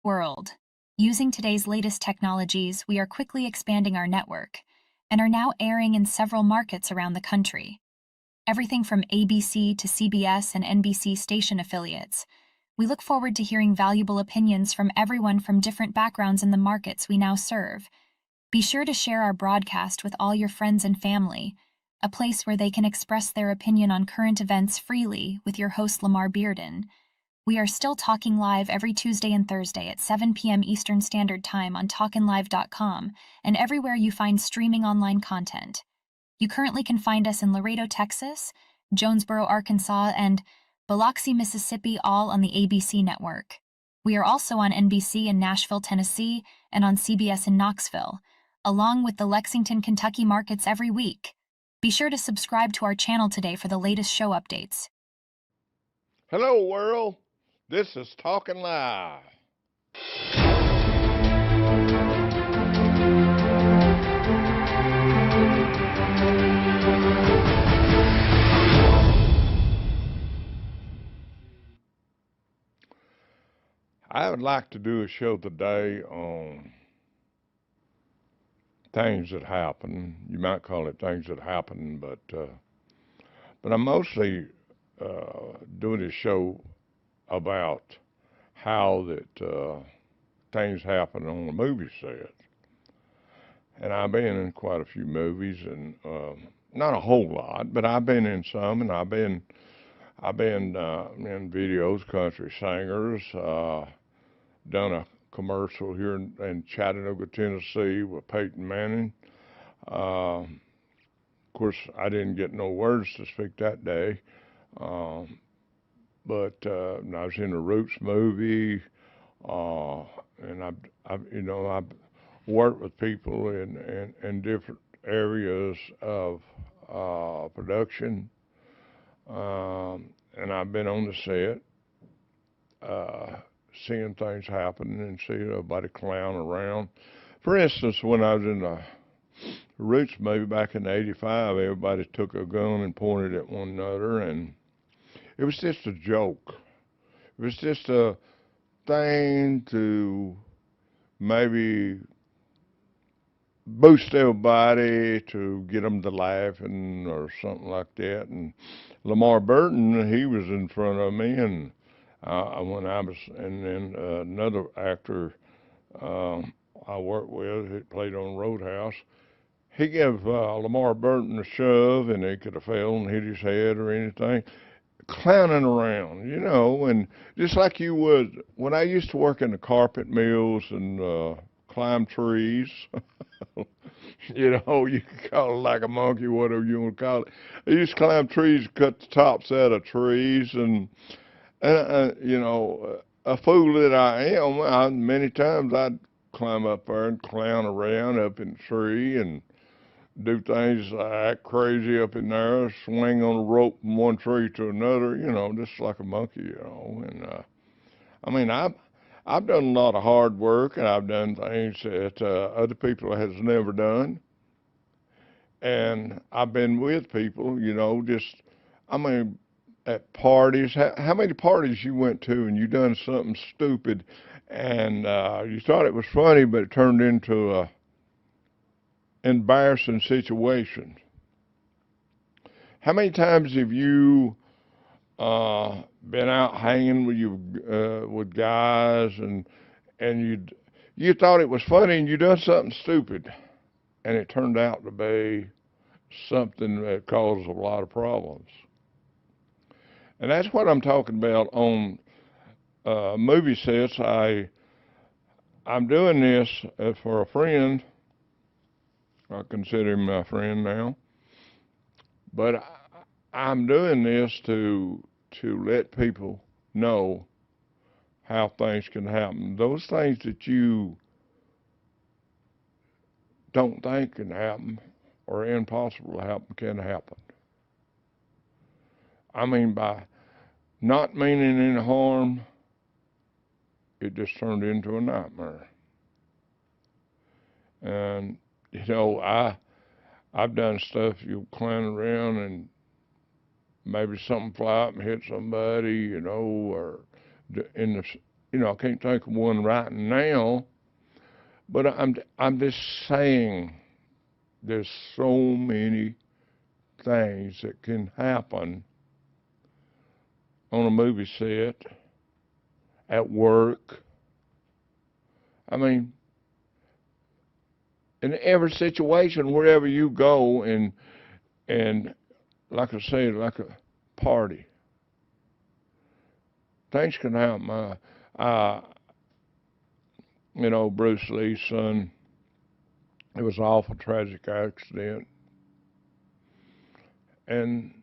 world. Using today's latest technologies, we are quickly expanding our network and are now airing in several markets around the country. Everything from ABC to CBS and NBC station affiliates. We look forward to hearing valuable opinions from everyone from different backgrounds in the markets we now serve. Be sure to share our broadcast with all your friends and family, a place where they can express their opinion on current events freely with your host Lamar Bearden. We are still talking live every Tuesday and Thursday at 7 p.m. Eastern Standard Time on talkinlive.com and everywhere you find streaming online content. You currently can find us in Laredo, Texas, Jonesboro, Arkansas, and Biloxi, Mississippi, all on the ABC network. We are also on NBC in Nashville, Tennessee, and on CBS in Knoxville, along with the Lexington, Kentucky markets every week. Be sure to subscribe to our channel today for the latest show updates. Hello, world. This is Talkin Live. I would like to do a show today on things that happen. You might call it things that happen, but I'm mostly doing a show about how that things happen on a movie set. And I've been in quite a few movies, and not a whole lot, but I've been in some, and I've been in videos, country singers. Done a commercial here in Chattanooga, Tennessee, with Peyton Manning. Of course, I didn't get no words to speak that day, but I was in a Roots movie, and I've worked with people in different areas of production, and I've been on the set. Seeing things happen and seeing everybody clown around. For instance, when I was in the Roots movie back in '85, everybody took a gun and pointed at one another, and it was just a joke. It was just a thing to maybe boost everybody to get them to laughing or something like that. And Lamar Bearden, he was in front of me, and when I was, and then another actor I worked with, who played on Roadhouse, he gave Lamar Bearden a shove, and he could have fell and hit his head or anything, clowning around, and just like you would when I used to work in the carpet mills and climb trees. You could call it like a monkey, whatever you want to call it. I used to climb trees, cut the tops out of trees, and a fool that I am, many times I'd climb up there and clown around up in the tree and do things act crazy up in there, swing on a rope from one tree to another, just like a monkey, And I've done a lot of hard work, and I've done things that other people has never done. And I've been with people, at parties. How many parties you went to and you done something stupid and you thought it was funny, but it turned into a embarrassing situation? How many times have you been out hanging with guys and you thought it was funny and you done something stupid and it turned out to be something that caused a lot of problems? And that's what I'm talking about on movie sets. I'm doing this for a friend. I consider him my friend now. But I'm doing this to let people know how things can happen. Those things that you don't think can happen or impossible to happen can happen. I mean, by not meaning any harm, it just turned into a nightmare. And I've done stuff, you clown around and maybe something fly up and hit somebody, or in I can't think of one right now, but I'm just saying there's so many things that can happen on a movie set, at work. I mean, in every situation, wherever you go, and like I say, like a party, things can happen. Uh, Bruce Lee's son, it was an awful tragic accident, and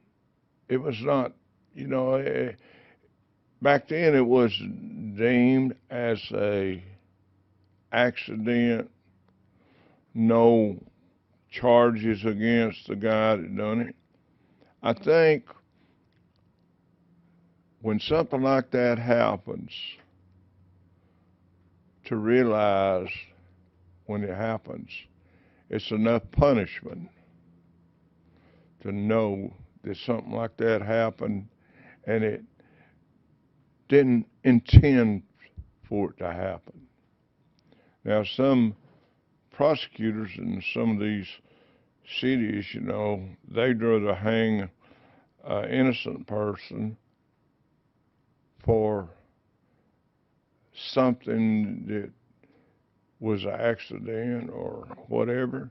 it was not, you know, back then it was deemed as a accident, no charges against the guy that done it. I think when something like that happens, to realize when it happens, it's enough punishment to know that something like that happened and it didn't intend for it to happen. Now, some prosecutors in some of these cities, they'd rather hang an innocent person for something that was an accident or whatever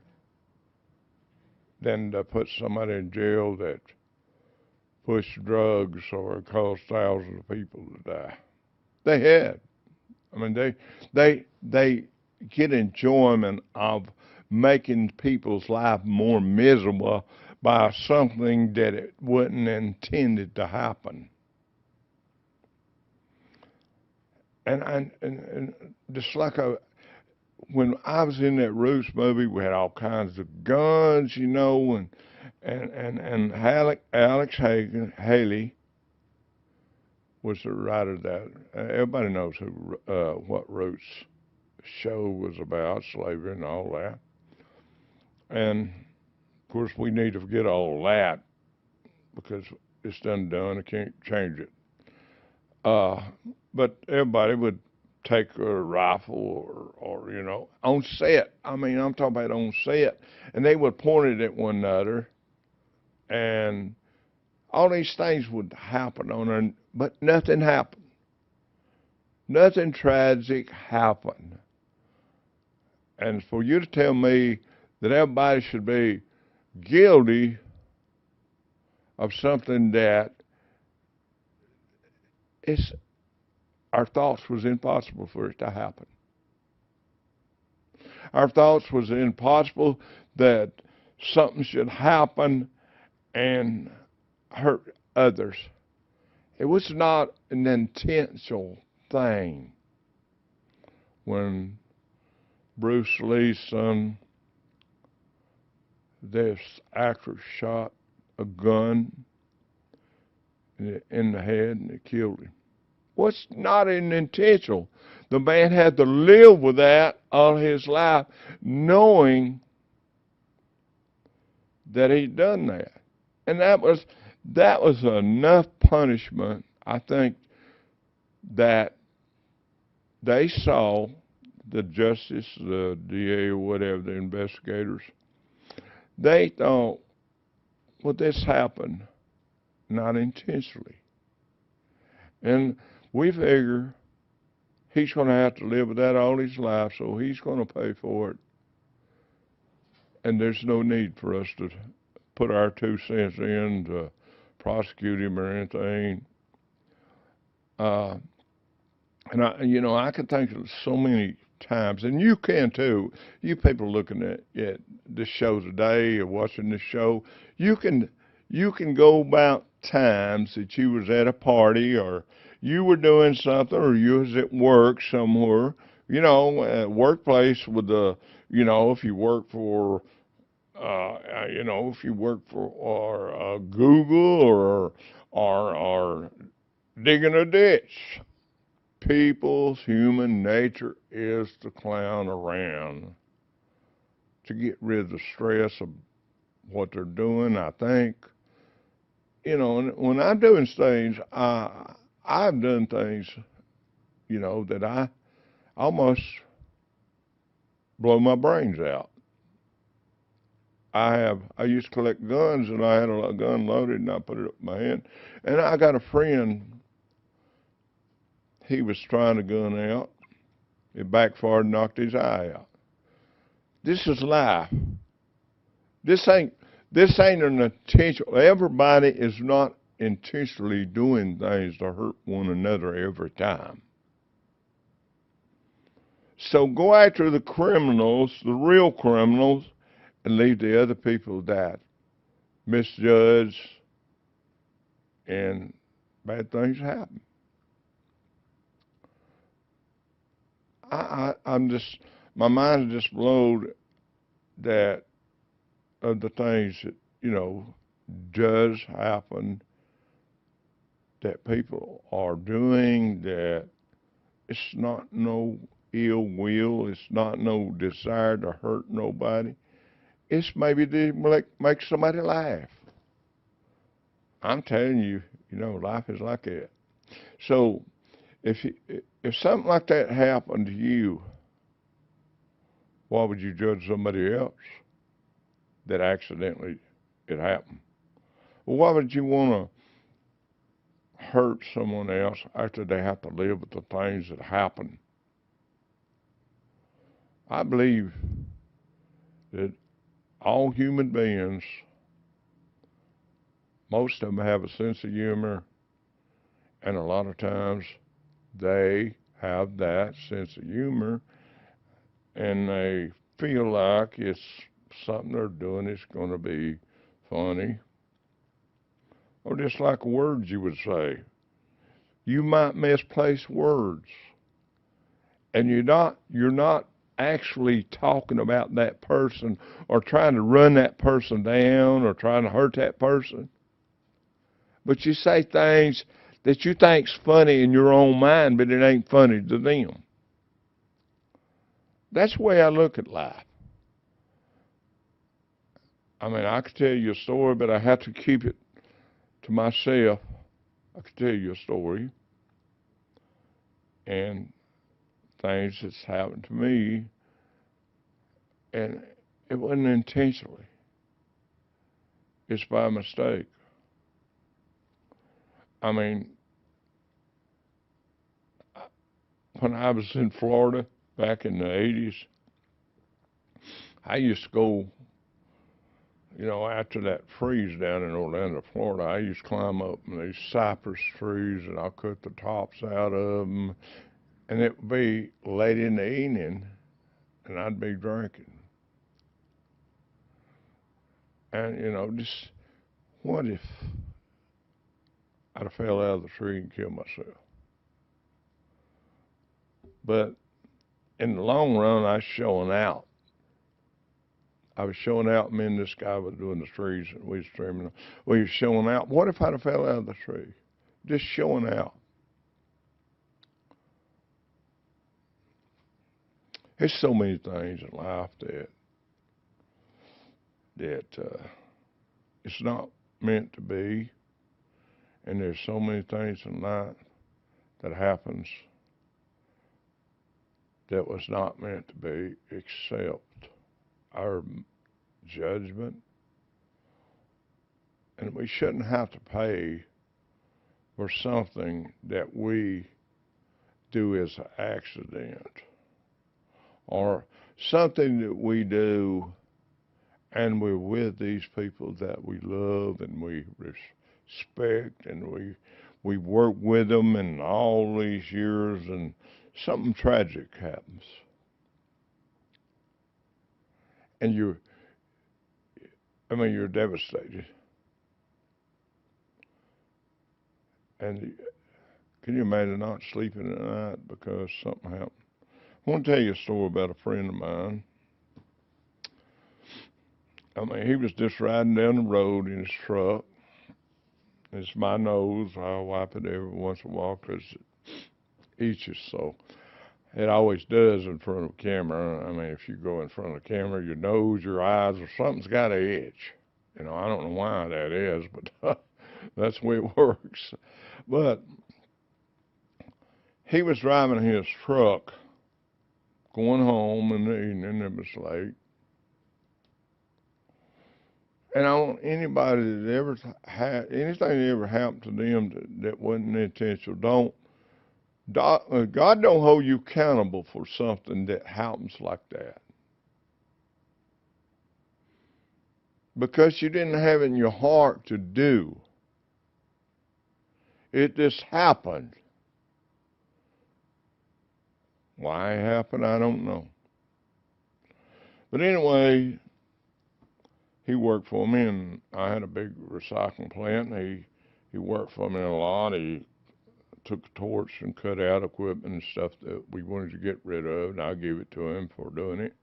than to put somebody in jail that pushed drugs or caused thousands of people to die. They had. I mean, they get enjoyment of making people's life more miserable by something that it wasn't intended to happen. And just like when I was in that Roots movie, we had all kinds of guns, and Alex Haley was the writer of that. Everybody knows what Roots show was about, slavery and all that. And of course, we need to forget all that because it's done. I can't change it. But everybody would take a rifle or on set. I mean, I'm talking about on set, and they would point it at one another, and all these things would happen on there, but nothing happened. Nothing tragic happened. And for you to tell me that everybody should be guilty of something that it's our thoughts was impossible for it to happen. Our thoughts was impossible that something should happen and hurt others. It was not an intentional thing when Bruce Lee's son, this actor, shot a gun in the head and it killed him. Was not an intentional. The man had to live with that all his life, knowing that he'd done that. And that was enough punishment, I think, that they saw, the justice, the DA or whatever, the investigators, they thought, well, this happened not intentionally. And we figure he's going to have to live with that all his life, so he's going to pay for it. And there's no need for us to put our 2 cents in to prosecute him or anything. And I can think of so many times, and you can too. You people looking at this show today or watching this show, you can go about times that you was at a party or you were doing something or you was at work somewhere. Workplace with if you work for if you work for or Google or digging a ditch. People's human nature is to clown around to get rid of the stress of what they're doing. I think, and when I'm doing things, I've done things, that I almost blow my brains out. I used to collect guns, and I had a gun loaded, and I put it up in my hand. And I got a friend, he was trying a gun out. It backfired and knocked his eye out. This is life. This ain't an intentional. Everybody is not intentionally doing things to hurt one another every time. So go after the criminals, the real criminals, and leave the other people that misjudge and bad things happen. I'm just, my mind is just blown that of the things that, does happen, that people are doing, that it's not no ill will, it's not no desire to hurt nobody. It's maybe to make somebody laugh. I'm telling you, life is like that. So if something like that happened to you, why would you judge somebody else that accidentally it happened? Well, why would you want to hurt someone else after they have to live with the things that happen? I believe that all human beings, most of them have a sense of humor, and a lot of times they have that sense of humor, and they feel like it's something they're doing is going to be funny. Or just like words you would say. You might misplace words, and you're not actually talking about that person or trying to run that person down or trying to hurt that person. But you say things that you think's funny in your own mind, but it ain't funny to them. That's the way I look at life. I mean, I could tell you a story, but I have to keep it to myself. I could tell you a story and things that's happened to me, and it wasn't intentionally. It's by mistake. I mean, when I was in Florida back in the 80s, I used to go, after that freeze down in Orlando, Florida, I used to climb up in these cypress trees, and I'll cut the tops out of them, and it would be late in the evening, and I'd be drinking. And, just what if I'd have fell out of the tree and killed myself? But in the long run, I was showing out. Me and this guy was doing the trees, and we was trimming them. We was showing out. What if I'd have fell out of the tree? Just showing out. There's so many things in life that it's not meant to be, and there's so many things in life that happens that was not meant to be, except our judgment. And we shouldn't have to pay for something that we do as an accident, or something that we do and we're with these people that we love and we respect, and we work with them in all these years, and something tragic happens. And you're devastated. And can you imagine not sleeping at night because something happened? I want to tell you a story about a friend of mine. I mean, he was just riding down the road in his truck. It's my nose. I wipe it every once in a while because it itches so. It always does in front of a camera. I mean, if you go in front of the camera, your nose, your eyes, or something's got to itch. I don't know why that is, but that's the way it works. But He was driving his truck going home in the evening. It was late. And I want anybody that ever had anything that ever happened to them that wasn't intentional, God don't hold you accountable for something that happens like that. Because you didn't have it in your heart to do. It just happened. Why it happened, I don't know. But anyway, he worked for me, and I had a big recycling plant. He worked for me a lot. He took a torch and cut out equipment and stuff that we wanted to get rid of, and I gave it to him for doing it.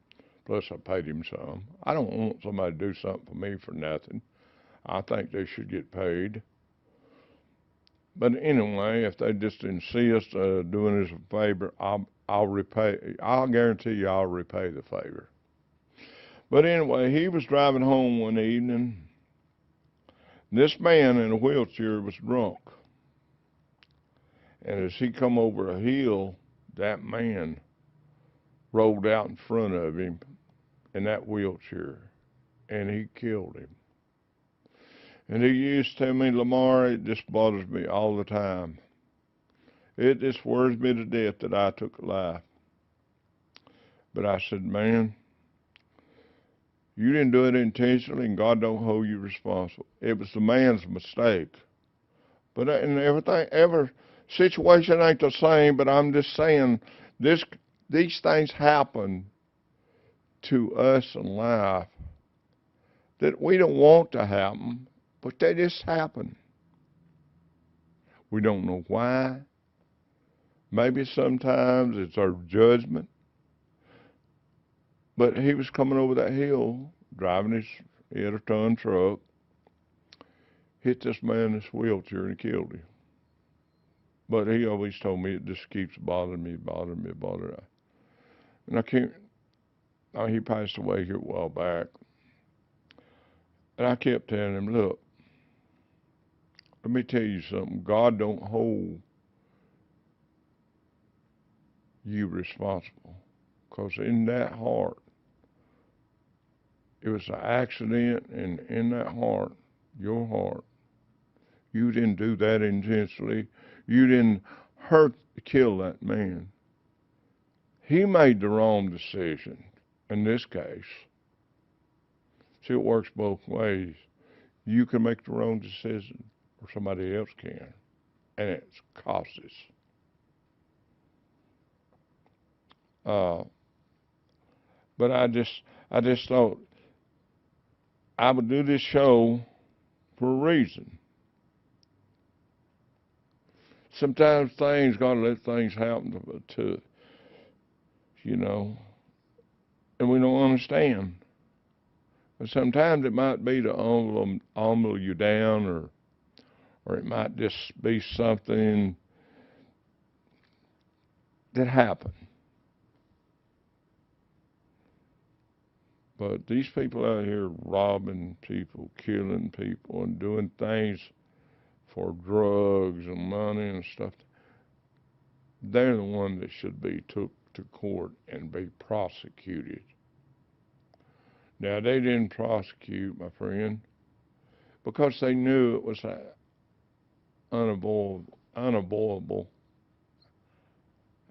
Plus, I paid him some. I don't want somebody to do something for me for nothing. I think they should get paid. But anyway, if they just insist doing us a favor, I'll repay. I'll guarantee you I'll repay the favor. But anyway, he was driving home one evening. This man in a wheelchair was drunk. And as he come over a hill, that man rolled out in front of him in that wheelchair, and he killed him. And he used to tell me, Lamar, it just bothers me all the time. It just worries me to death that I took a life. But I said, man, you didn't do it intentionally, and God don't hold you responsible. It was the man's mistake. But in every situation ain't the same, but I'm just saying these things happen to us in life that we don't want to happen, but they just happen. We don't know why. Maybe sometimes it's our judgment. But he was coming over that hill, driving he had a ton truck, hit this man in his wheelchair and killed him. But he always told me it just keeps bothering me. And I can't, he passed away here a while back. And I kept telling him, look, let me tell you something. God don't hold you responsible. Because in that heart, it was an accident, and in that heart, your heart, you didn't do that intentionally. You didn't kill that man. He made the wrong decision in this case. See, it works both ways. You can make the wrong decision, or somebody else can, and it's causes. But I just thought I would do this show for a reason. Sometimes things gotta let things happen to you know, and we don't understand. But sometimes it might be to humble you down, or it might just be something that happened. But these people out here robbing people, killing people, and doing things for drugs and money and stuff, they're the ones that should be took to court and be prosecuted. Now, they didn't prosecute, my friend, because they knew it was an unavoidable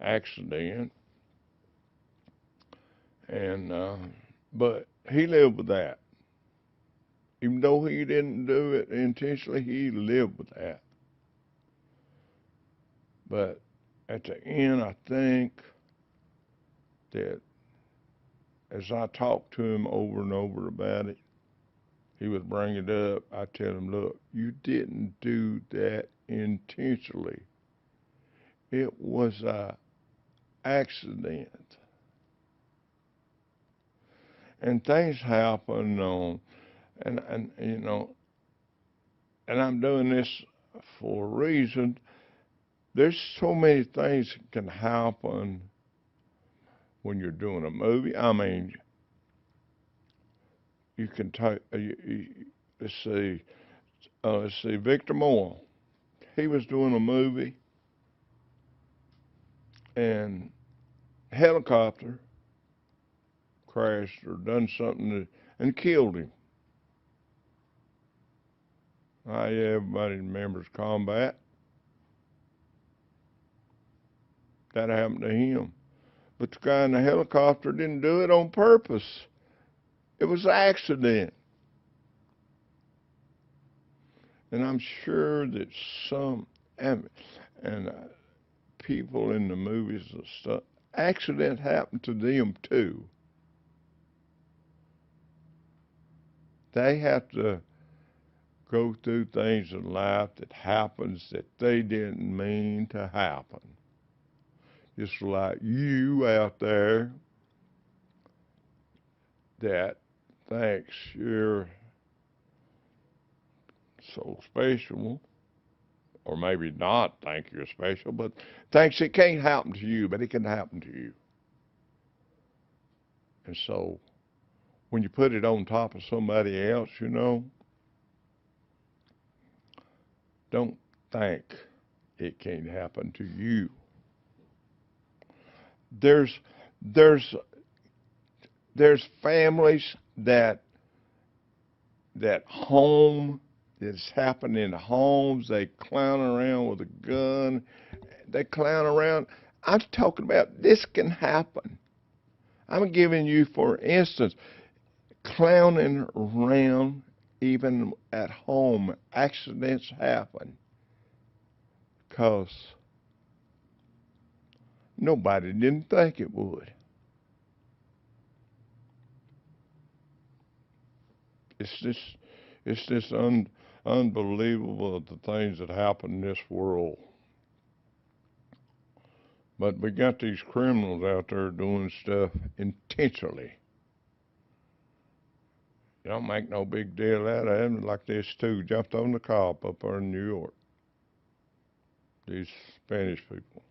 accident. And but he lived with that. Even though he didn't do it intentionally, he lived with that. But at the end, I think that as I talked to him over and over about it, he would bring it up. I tell him, look, you didn't do that intentionally. It was an accident. And things happen and you know, and I'm doing this for a reason. There's so many things that can happen when you're doing a movie. I mean, you can take, let's see, Victor Moore. He was doing a movie, and helicopter crashed or done something and killed him. Yeah, everybody remembers combat. That happened to him. But the guy in the helicopter didn't do it on purpose. It was an accident. And I'm sure that some and people in the movies and stuff, accidents happen to them too. They have to go through things in life that happens that they didn't mean to happen. Just like you out there that thinks you're so special, or maybe not think you're special, but thinks it can't happen to you, but it can happen to you. And so when you put it on top of somebody else, don't think it can't happen to you. There's there's there's families that home that's happening in homes. They clown around with a gun. They clown around. I'm talking about this can happen. I'm giving you, for instance, clowning around even at home. Accidents happen because nobody didn't think it would. It's just unbelievable the things that happen in this world. But we got these criminals out there doing stuff intentionally. You don't make no big deal out of them. Like this two jumped on the cop up there in New York. These Spanish people.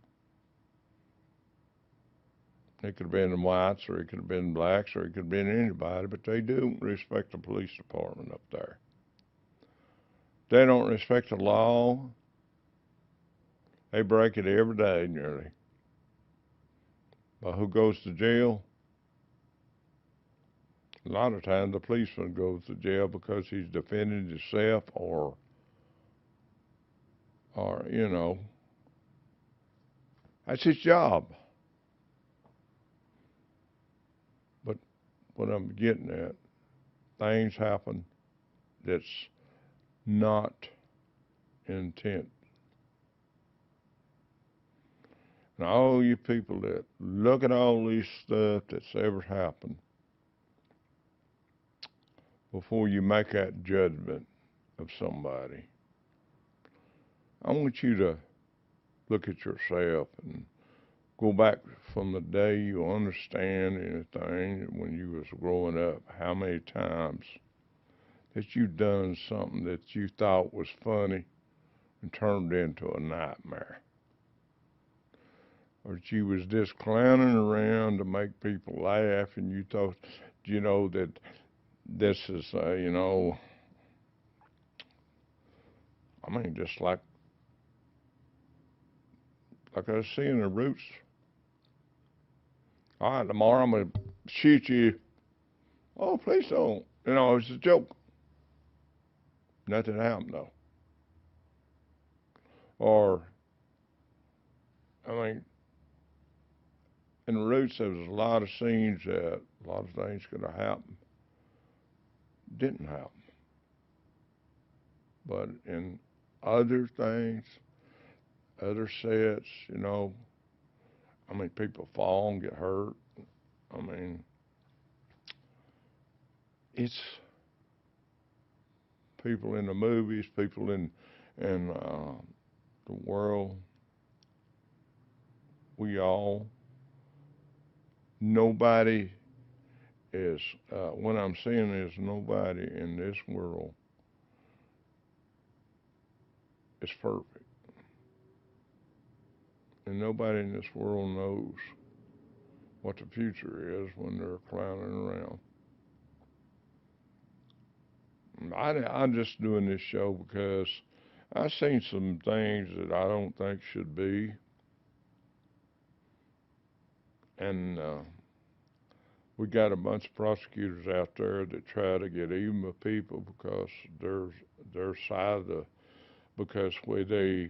It could have been whites, or it could have been blacks, or it could have been anybody, but they don't respect the police department up there. They don't respect the law. They break it every day nearly. But who goes to jail? A lot of times the policeman goes to jail because he's defending himself or that's his job. But what I'm getting at, things happen that's not intent. And all you people that look at all this stuff that's ever happened, before you make that judgment of somebody, I want you to look at yourself and go back from the day you understand anything when you was growing up, how many times that you done something that you thought was funny and turned into a nightmare. Or that you was just clowning around to make people laugh and you thought, that this is, just like I was seeing the Roots. All right, Lamar, I'm going to shoot you. Oh, please don't. It was a joke. Nothing happened, though. Or, in the Roots, there was a lot of scenes that a lot of things could have happened. Didn't happen. But in other things, other sets, people fall and get hurt. It's people in the movies, people in the world. Nobody is, what I'm saying is nobody in this world is perfect. And nobody in this world knows what the future is when they're clowning around. I'm just doing this show because I've seen some things that I don't think should be. And we got a bunch of prosecutors out there that try to get even with people because their side of the, because where they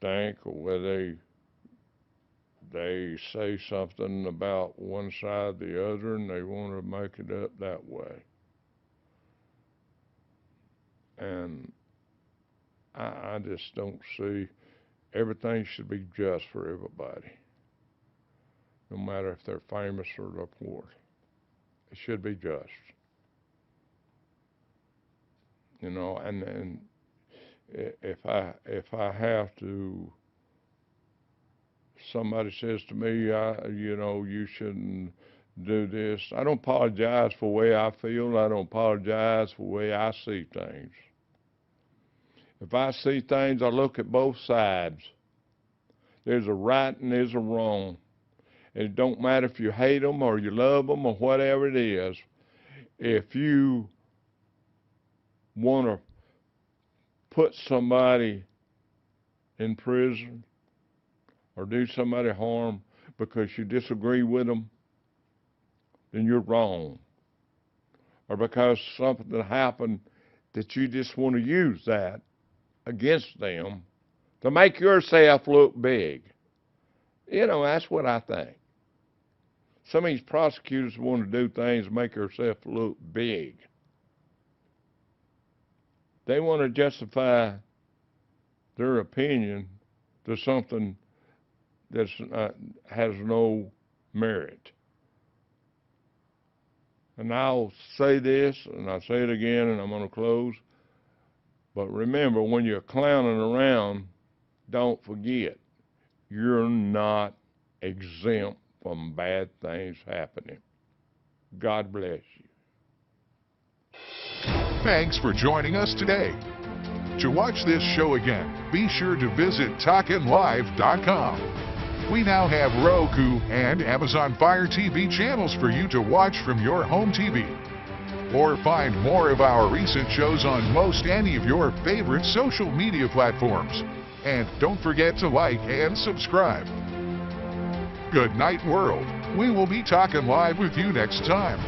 think or where they say something about one side or the other and they want to make it up that way. And I just don't see, everything should be just for everybody, no matter if they're famous or they're poor. It should be just. You know, and if I have to, somebody says to me, you know, you shouldn't do this. I don't apologize for the way I feel. I don't apologize for the way I see things. If I see things, I look at both sides. There's a right and there's a wrong. It don't matter if you hate them or you love them or whatever it is. If you want to put somebody in prison or do somebody harm because you disagree with them, then you're wrong. Or because something happened that you just want to use that against them to make yourself look big. You know, that's what I think. Some of these prosecutors want to do things to make themselves look big. They want to justify their opinion to something that has no merit. And I'll say this, and I'll say it again, and I'm going to close. But remember, when you're clowning around, don't forget, you're not exempt from bad things happening. God bless you. Thanks for joining us today. To watch this show again, be sure to visit TalkinLive.com. We now have Roku and Amazon Fire TV channels for you to watch from your home TV. Or find more of our recent shows on most any of your favorite social media platforms. And don't forget to like and subscribe. Good night, world. We will be talking live with you next time.